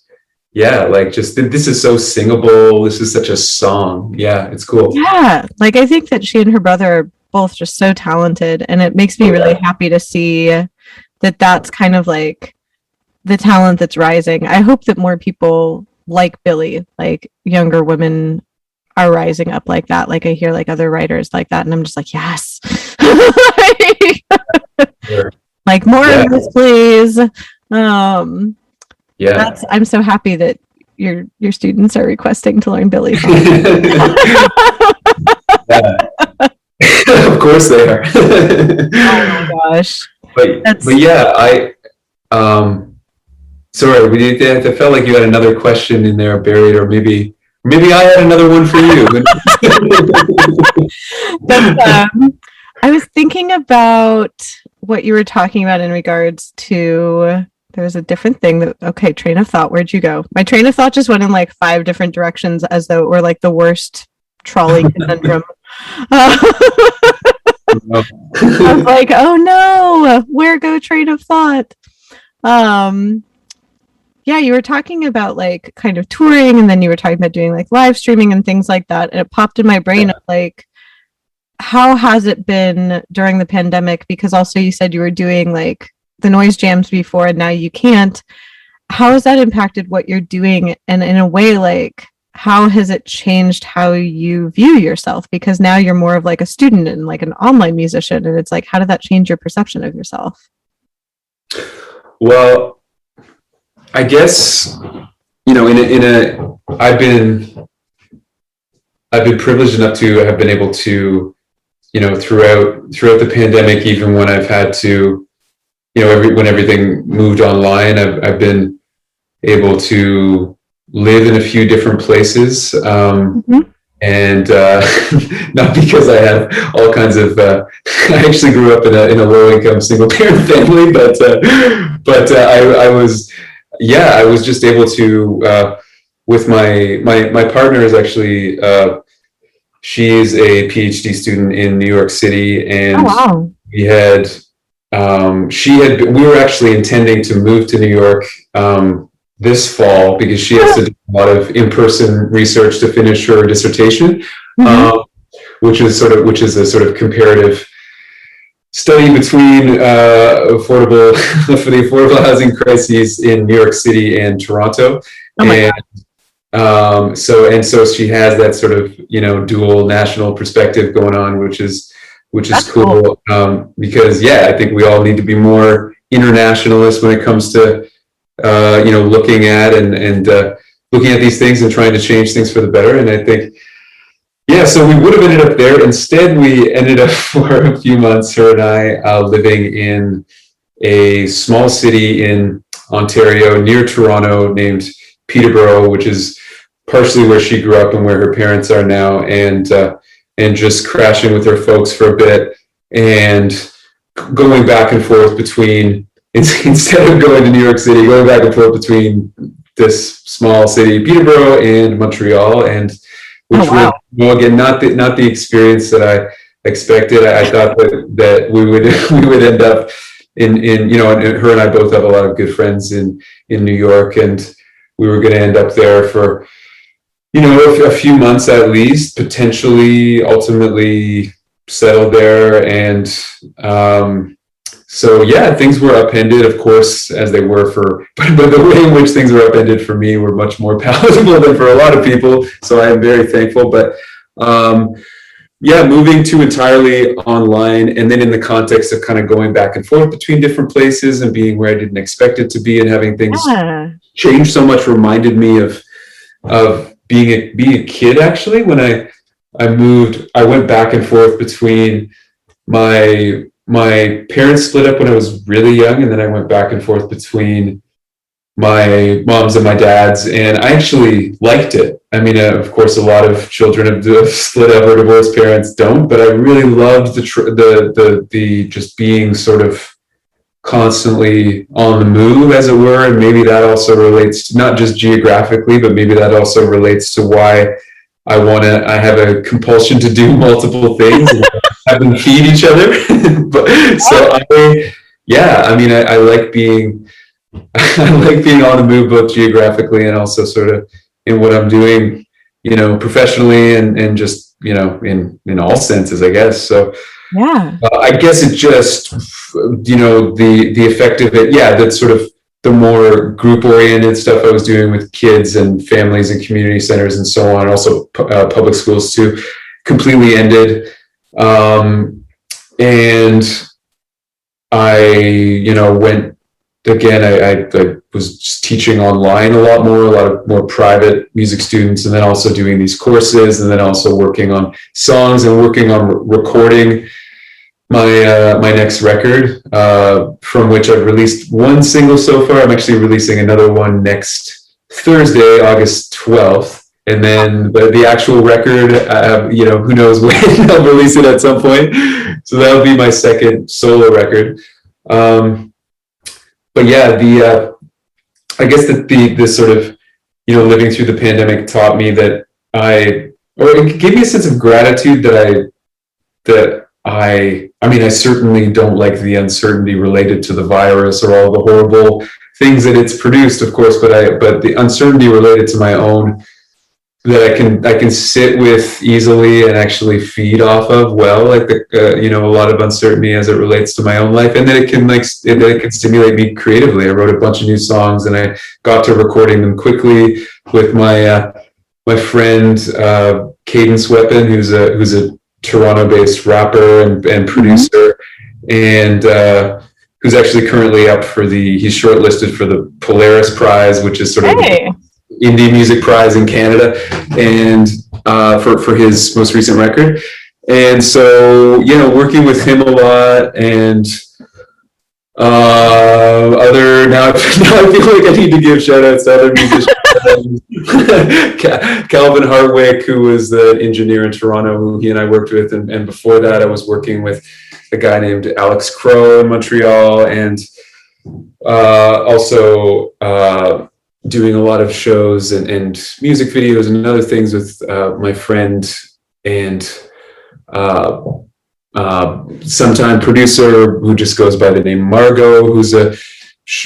like just this is so singable. This is such a song. Yeah, it's cool. Yeah, like I think that she and her brother are both just so talented, and it makes me really happy to see that that's kind of like the talent that's rising. I hope that more people like Billie, like younger women, are rising up like that. Like I hear like other writers like that, and I'm just like, yes. Like more of this, please. I'm so happy that your students are requesting to learn Billie songs. Of course they are. Oh my gosh. But yeah, I sorry, I felt like you had another question in there buried, or maybe I had another one for you. I was thinking about what you were talking about in regards to, there was a different thing that, train of thought, where'd you go? My train of thought just went in like 5 different directions, as though it were like the worst trolley conundrum. I was like, oh no, where go train of thought? You were talking about like kind of touring, and then you were talking about doing like live streaming and things like that, and it popped in my brain of like, how has it been during the pandemic? Because also you said you were doing like the noise jams before, and now you can't. How has that impacted what you're doing? And in a way, like, how has it changed how you view yourself? Because now you're more of like a student and like an online musician, and it's like, how did that change your perception of yourself? Well, I guess, I've been privileged enough to have been able to, throughout the pandemic, even when I've had to, when everything moved online, I've been able to live in a few different places. And not because I have all kinds of, I actually grew up in a low income single parent family, but I was just able to, with my partner is actually, she's a PhD student in New York City, and we were actually intending to move to New York this fall, because she has to do a lot of in-person research to finish her dissertation, which is a sort of comparative study between for the affordable housing crises in New York City and Toronto. So she has that sort of dual national perspective going on, which is cool. Because I think we all need to be more internationalist when it comes to looking at and looking at these things and trying to change things for the better. And I think so we would have ended up there. Instead, we ended up for a few months, her and I, living in a small city in Ontario near Toronto named Peterborough, which is partially where she grew up and where her parents are now, and just crashing with her folks for a bit and going back and forth between, instead of going to New York City, going back and forth between this small city, Peterborough, and Montreal, and which was, again, not the experience that I expected. I thought that we would end up in and her and I both have a lot of good friends in New York, and we were going to end up there for a few months at least, potentially ultimately settled there. And things were upended, of course, as they were but the way in which things were upended for me were much more palatable than for a lot of people. So I am very thankful. But moving to entirely online, and then in the context of kind of going back and forth between different places and being where I didn't expect it to be, and having things change so much, reminded me of of being a kid. Actually, when I moved, I went back and forth between my parents split up when I was really young, and then I went back and forth between my mom's and my dad's, and I actually liked it. I mean, of course, a lot of children of split up or divorced parents don't, but I really loved the just being sort of constantly on the move, as it were. And maybe that also relates to, not just geographically, but maybe that also relates to why I have a compulsion to do multiple things and have them feed each other. I like being I like being on the move, both geographically and also sort of in what I'm doing, professionally and just, in all senses, I guess. So Yeah. I guess it just, the effect of it. Yeah. That's sort of the more group oriented stuff I was doing with kids and families and community centers and so on. And also public schools too, completely ended. And I, went again, I was just teaching online a lot more private music students, and then also doing these courses, and then also working on songs and working on recording my next record, from which I've released one single so far. I'm actually releasing another one next Thursday, August 12th. And then the actual record, who knows when I'll release it at some point. So that'll be my second solo record. But yeah, I guess that the sort of, living through the pandemic taught me that it gave me a sense of gratitude I certainly don't like the uncertainty related to the virus or all the horrible things that it's produced, of course, but the uncertainty related to my own, that I can sit with easily and actually feed off of well, like a lot of uncertainty as it relates to my own life, and that it can stimulate me creatively. I wrote a bunch of new songs, and I got to recording them quickly with my friend Cadence Weapon, who's a Toronto-based rapper and producer, and who's actually currently up he's shortlisted for the Polaris Prize, which is sort of indie music prize in Canada, and for his most recent record. And so, working with him a lot, and now I feel like I need to give shout outs to other musicians. Calvin Hartwick, who was the engineer in Toronto, who he and I worked with, and before that I was working with a guy named Alex Crow in Montreal, and also doing a lot of shows and music videos and other things with my friend and sometime producer who just goes by the name Margot, who's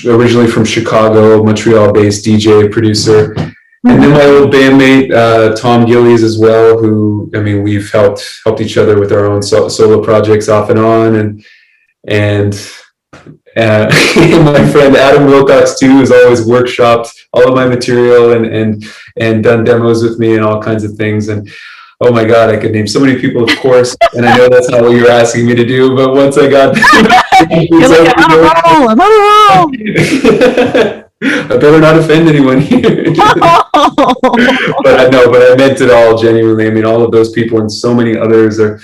originally from Chicago, Montreal-based DJ producer. And then my old bandmate, Tom Gillies as well, who, we've helped each other with our own solo projects off and on. And my friend Adam Wilcox too, has always workshopped all of my material and done demos with me and all kinds of things. And oh my God, I could name so many people, of course. And I know that's not what you're asking me to do, but once I got you're like, I'm on a roll. I better not offend anyone here. But I meant it all genuinely. All of those people and so many others are,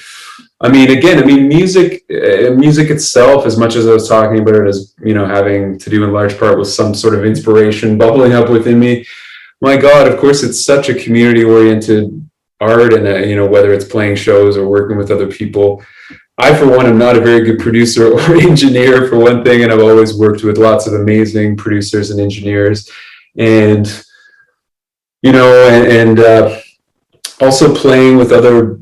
music itself, as much as I was talking about it as, having to do in large part with some sort of inspiration bubbling up within me. My God, of course, it's such a community oriented art, and whether it's playing shows or working with other people. I, for one, am not a very good producer or engineer, for one thing, and I've always worked with lots of amazing producers and engineers, and also playing with other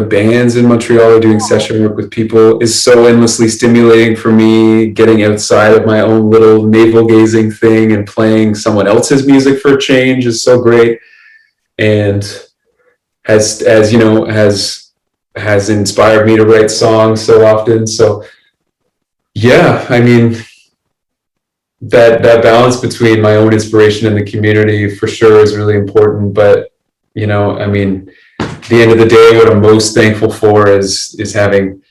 bands in Montreal or doing session work with people is so endlessly stimulating for me. Getting outside of my own little navel gazing thing and playing someone else's music for a change is so great, and has inspired me to write songs so often. So yeah, that balance between my own inspiration and the community for sure is really important. But at the end of the day, what I'm most thankful for is having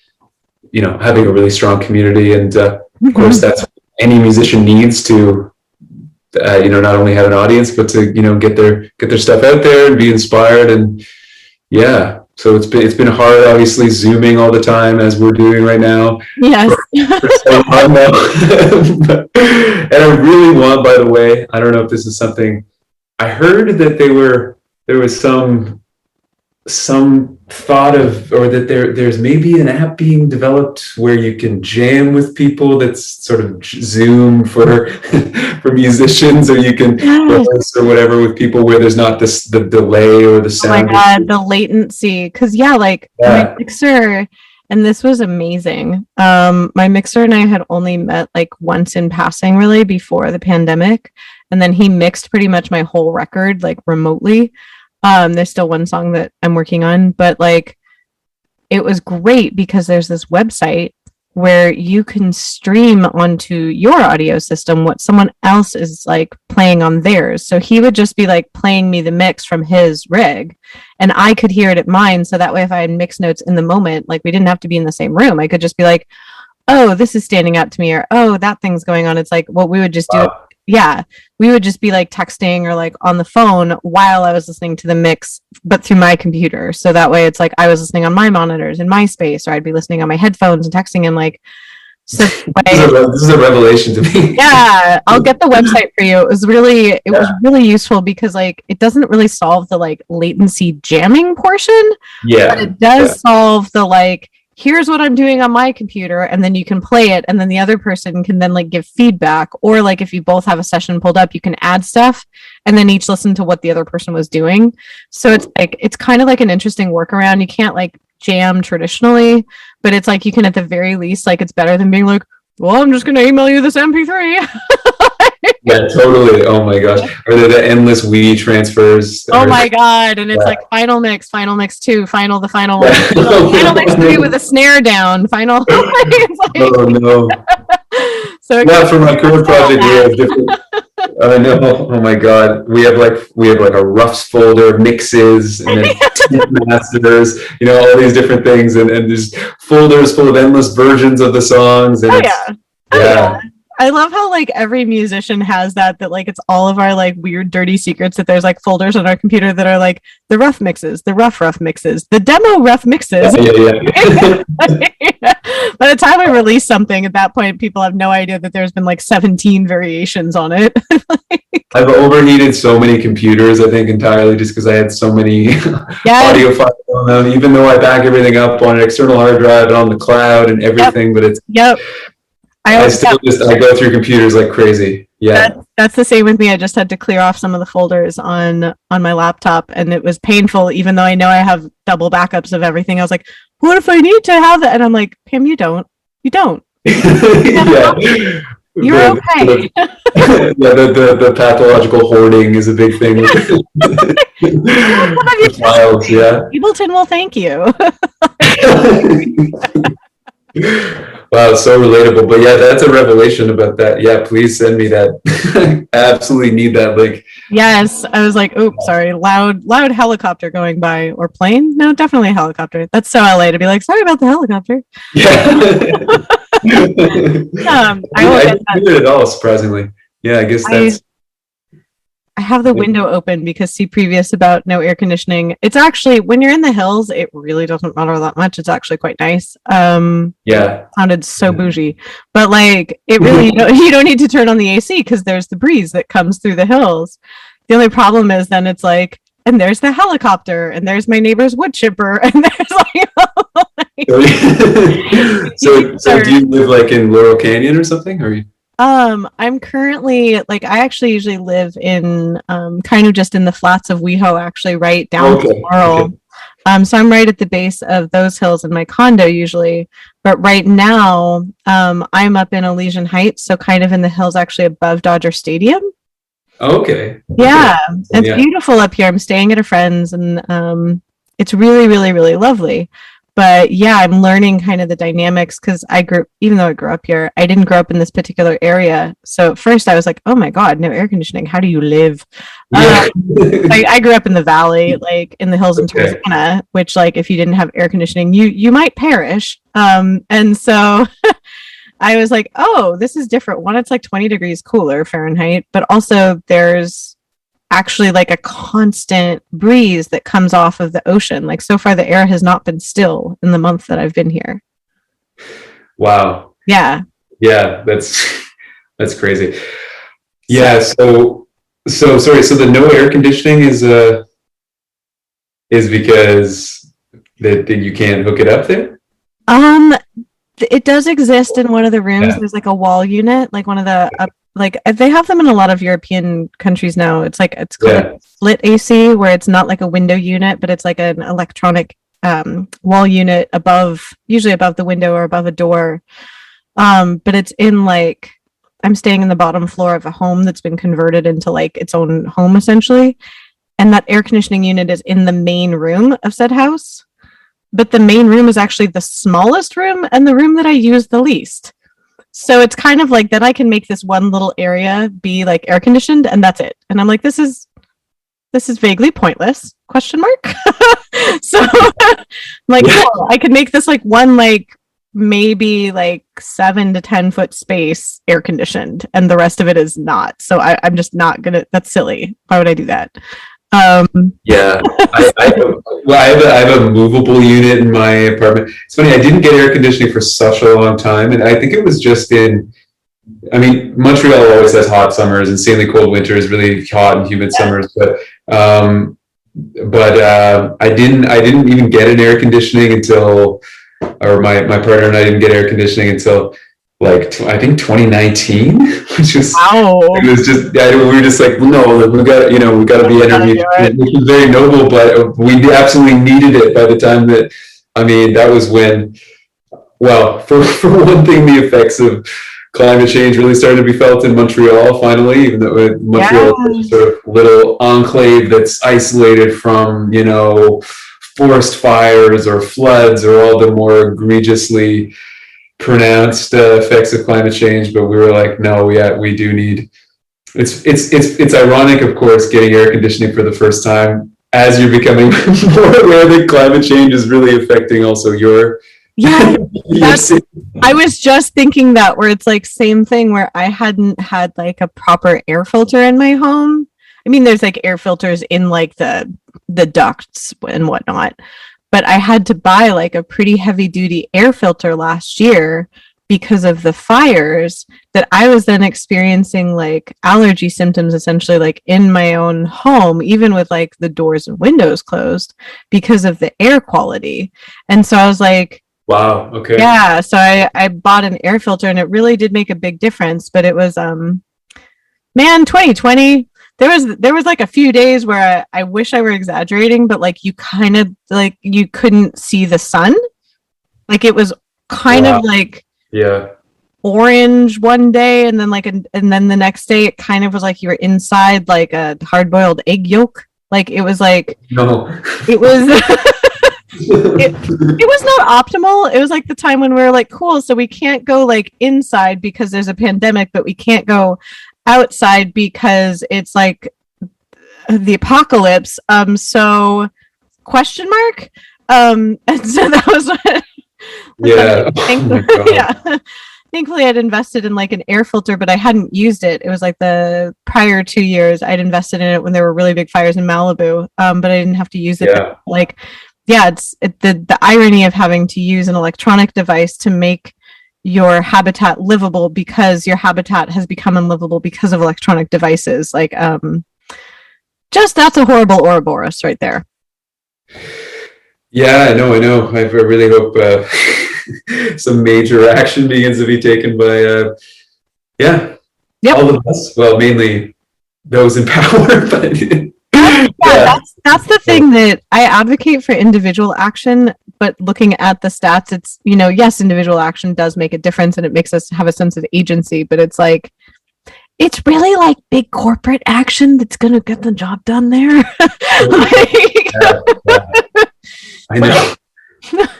a really strong community, and of course that's what any musician needs to not only have an audience, but to, get their stuff out there and be inspired. And yeah, so it's been hard, obviously, Zooming all the time as we're doing right now. Yes. For so long now. And I really want, by the way, I don't know if this is something, I heard that there was some thought of, or that there's maybe an app being developed where you can jam with people that's sort of Zoom for for musicians, or you can voice or whatever with people where there's not the delay or the sound. Oh my God, the latency. Because my mixer, and this was amazing. My mixer and I had only met like once in passing, really, before the pandemic, and then he mixed pretty much my whole record like remotely. There's still one song that I'm working on, but like, it was great because there's this website where you can stream onto your audio system what someone else is like playing on theirs. So he would just be like playing me the mix from his rig, and I could hear it at mine. So that way, if I had mix notes in the moment, like we didn't have to be in the same room, I could just be like, oh, this is standing out to me, or oh, that thing's going on. It's like what we would just do. Yeah, we would just be like texting or like on the phone while I was listening to the mix, but through my computer. So that way it's like I was listening on my monitors in my space, or I'd be listening on my headphones and texting, and like, so this is a revelation to me. Yeah, I'll get the website for you. It was really useful because like it doesn't really solve the like latency jamming portion. Yeah. But it does solve the like, here's what I'm doing on my computer, and then you can play it, and then the other person can then like give feedback, or like if you both have a session pulled up, you can add stuff and then each listen to what the other person was doing. So it's like, it's kind of like an interesting workaround. You can't like jam traditionally, but it's like you can at the very least, like it's better than being like, well, I'm just gonna email you this MP3. Yeah, totally. Oh my gosh. Or the endless Wii transfers. Oh my God. And it's like final mix 2, the final one. Final mix 3 with a snare down. Final. Oh no. So for my current project, we have different. I know. Oh my God. We have like a roughs folder, mixes, and then masters, all these different things, and there's folders full of endless versions of the songs. And yeah. I love how like every musician has that like it's all of our like weird dirty secrets, that there's like folders on our computer that are like the rough mixes, the rough mixes, the demo rough mixes. Yeah. By the time I release something, at that point people have no idea that there's been like 17 variations on it. I've overheated so many computers, I think, entirely just because I had so many audio files on them, even though I back everything up on an external hard drive and on the cloud and everything, but it's I go through computers like crazy. Yeah. That's the same with me. I just had to clear off some of the folders on my laptop, and it was painful, even though I know I have double backups of everything. I was like, what if I need to have that? And I'm like, Pam, you don't. Yeah. You're okay. The pathological hoarding is a big thing. Files, yeah. Ableton will thank you. Wow, it's so relatable. But yeah, that's a revelation about that. Yeah, please send me that. I absolutely need that link. Yes, I was like, oops, sorry, loud helicopter going by, or plane? No, definitely a helicopter. That's so LA to be like, sorry about the helicopter. Yeah. I didn't do it at all, surprisingly. Yeah, I guess that's. I have the window open because see previous about no air conditioning. It's actually, when you're in the hills, it really doesn't matter that much. It's actually quite nice. Sounded so bougie, but like it really, you don't need to turn on the AC because there's the breeze that comes through the hills. The only problem is then it's like, and there's the helicopter, and there's my neighbor's wood chipper, and there's like. So do you live like in Laurel Canyon or something, or? I'm currently like, I actually usually live in kind of just in the flats of WeHo, actually right down to Laurel. So I'm right at the base of those hills in my condo usually, but right now I'm up in Elysian Heights, so kind of in the hills actually above Dodger Stadium. Okay. Yeah, it's beautiful up here. I'm staying at a friend's, and it's really, really, really lovely. But yeah, I'm learning kind of the dynamics because even though I grew up here, I didn't grow up in this particular area. So at first I was like, oh my God, no air conditioning. How do you live? Yeah. I grew up in the valley, like in the hills in Tarzana, which like if you didn't have air conditioning, you might perish. And so I was like, oh, this is different. One, it's like 20 degrees cooler Fahrenheit, but also there's actually like a constant breeze that comes off of the ocean. Like so far, the air has not been still in the month that I've been here. Wow. Yeah. Yeah, that's crazy. Yeah, so sorry, so the no air conditioning is because that you can't hook it up there? It does exist in one of the rooms. Yeah. There's like a wall unit, like one of the like they have them in a lot of European countries now. It's called like split AC, where it's not like a window unit, but it's like an electronic wall unit usually above the window or above a door. But it's in like I'm staying in the bottom floor of a home that's been converted into like its own home essentially. And that air conditioning unit is in the main room of said house. But the main room is actually the smallest room and the room that I use the least. So it's kind of like that I can make this one little area be like air conditioned and that's it. And I'm like, this is vaguely pointless, question mark. So like, cool, I could make this like one, like maybe like 7 to 10 foot space air conditioned and the rest of it is not. So I'm just not gonna, that's silly. Why would I do that? Yeah, I have a movable unit in my apartment. It's funny, I didn't get air conditioning for such a long time, and I think it was just I mean, Montreal always has hot summers, and insanely cold winters, really hot and humid summers. But I didn't even get an air conditioning until, or my partner and I didn't get air conditioning until like I think 2019, which was it was just we were just like, no, like, we got to be energy, which was very noble, but we absolutely needed it by the time that that was when, well, for one thing, the effects of climate change really started to be felt in Montreal finally, even though Montreal is sort of little enclave that's isolated from forest fires or floods or all the more egregiously pronounced effects of climate change. But we were like, no, we do need. It's ironic, of course, getting air conditioning for the first time as you're becoming more aware that climate change is really affecting also your. Yeah, I was just thinking that, where it's like same thing where I hadn't had like a proper air filter in my home. I mean, there's like air filters in like the ducts and whatnot, but I had to buy like a pretty heavy duty air filter last year because of the fires that I was then experiencing like allergy symptoms essentially like in my own home, even with like the doors and windows closed because of the air quality. And so I was like, wow, okay. Yeah, so I bought an air filter and it really did make a big difference, but it was 2020, there was like a few days where I wish I were exaggerating, but like you kind of like you couldn't see the sun. Like it was kind of like orange one day, and then and then the next day it kind of was like you were inside like a hard-boiled egg yolk. Like it was like it was it was not optimal. It was like the time when we were like, cool, so we can't go like inside because there's a pandemic, but we can't go outside because it's like the apocalypse. So question mark. And so that was what thankfully I'd invested in like an air filter, but I hadn't used it. It was like the prior 2 years I'd invested in it when there were really big fires in Malibu. But I didn't have to use it. It's the irony of having to use an electronic device to make your habitat livable because your habitat has become unlivable because of electronic devices. Like, just that's a horrible Ouroboros right there. Yeah, I know. I really hope some major action begins to be taken by, all of us. Well, mainly those in power, but. That's the thing that I advocate for individual action, but looking at the stats, it's, yes, individual action does make a difference and it makes us have a sense of agency, but it's like, it's really like big corporate action that's going to get the job done there. I know.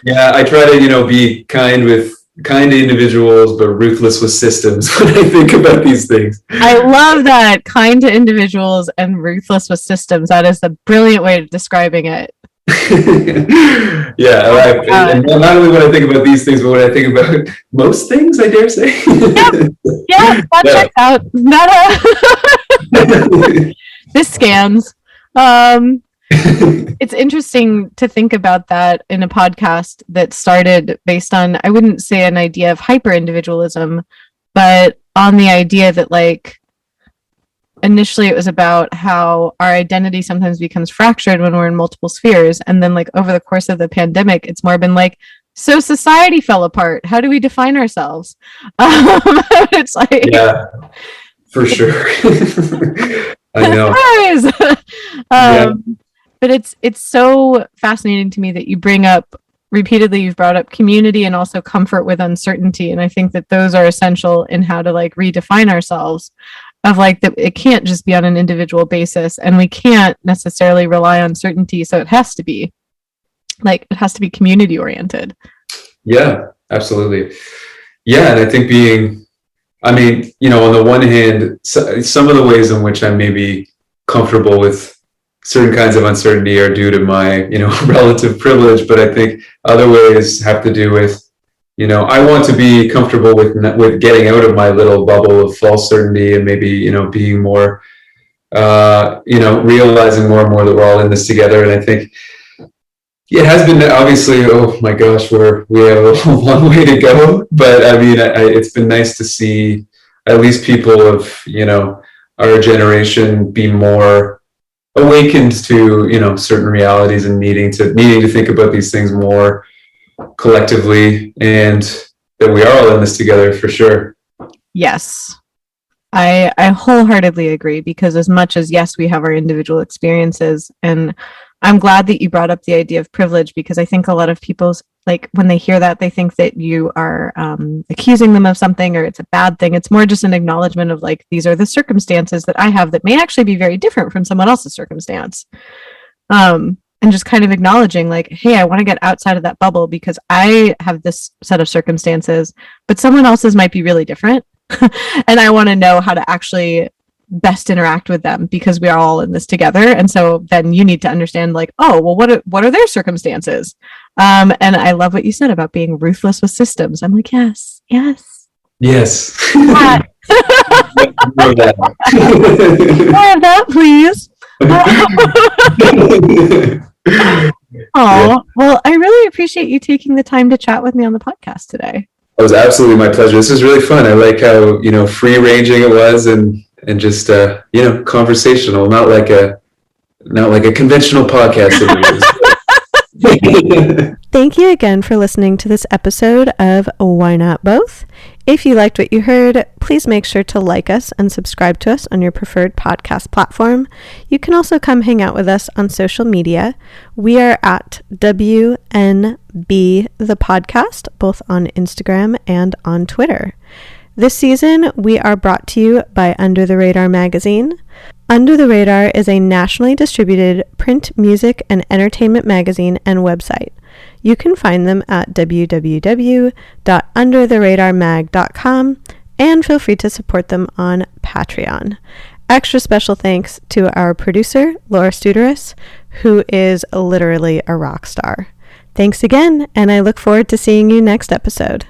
Yeah, I try to, be kind to individuals, but ruthless with systems when I think about these things. I love that. Kind to individuals and ruthless with systems. That is a brilliant way of describing it. Yeah, and not only when I think about these things, but when I think about most things, I dare say. Yeah, that checks out. This scans. It's interesting to think about that in a podcast that started based on, I wouldn't say an idea of hyper individualism, but on the idea that like initially it was about how our identity sometimes becomes fractured when we're in multiple spheres, and then like over the course of the pandemic it's more been like, so society fell apart, how do we define ourselves? It's like, yeah, for sure. I know. But it's so fascinating to me that you bring up repeatedly, you've brought up community and also comfort with uncertainty, and I think that those are essential in how to like redefine ourselves, of like that it can't just be on an individual basis, and we can't necessarily rely on certainty, so it has to be community oriented. Yeah, absolutely. Yeah, and I think on the one hand, some of the ways in which I'm maybe comfortable with certain kinds of uncertainty are due to my, relative privilege, but I think other ways have to do with, I want to be comfortable with getting out of my little bubble of false certainty, and maybe, being more, realizing more and more that we're all in this together. And I think it has been, obviously, oh my gosh, we have a long way to go, but I mean, it's been nice to see at least people of, our generation be more awakened to, certain realities, and needing to think about these things more collectively, and that we are all in this together for sure. Yes, I wholeheartedly agree, because as much as, yes, we have our individual experiences, and I'm glad that you brought up the idea of privilege, because I think a lot of people, like, when they hear that, they think that you are accusing them of something, or it's a bad thing. It's more just an acknowledgement of like, these are the circumstances that I have that may actually be very different from someone else's circumstance. And just kind of acknowledging like, hey, I want to get outside of that bubble because I have this set of circumstances, but someone else's might be really different. And I want to know how to actually best interact with them, because we are all in this together. And so then you need to understand like, oh, well, what are their circumstances? And I love what you said about being ruthless with systems. I'm like, yes. Yeah. More of that, please. Oh, well, I really appreciate you taking the time to chat with me on the podcast today. It was absolutely my pleasure. This is really fun. I like how, free ranging it was, and just, conversational, not like a conventional podcast. Thank you again for listening to this episode of Why Not Both. If you liked what you heard, please make sure to like us and subscribe to us on your preferred podcast platform. You can also come hang out with us on social media. We are at WNB the podcast, both on Instagram and on Twitter. This season, we are brought to you by Under the Radar magazine. Under the Radar is a nationally distributed print, music, and entertainment magazine and website. You can find them at www.undertheradarmag.com, and feel free to support them on Patreon. Extra special thanks to our producer, Laura Studeris, who is literally a rock star. Thanks again, and I look forward to seeing you next episode.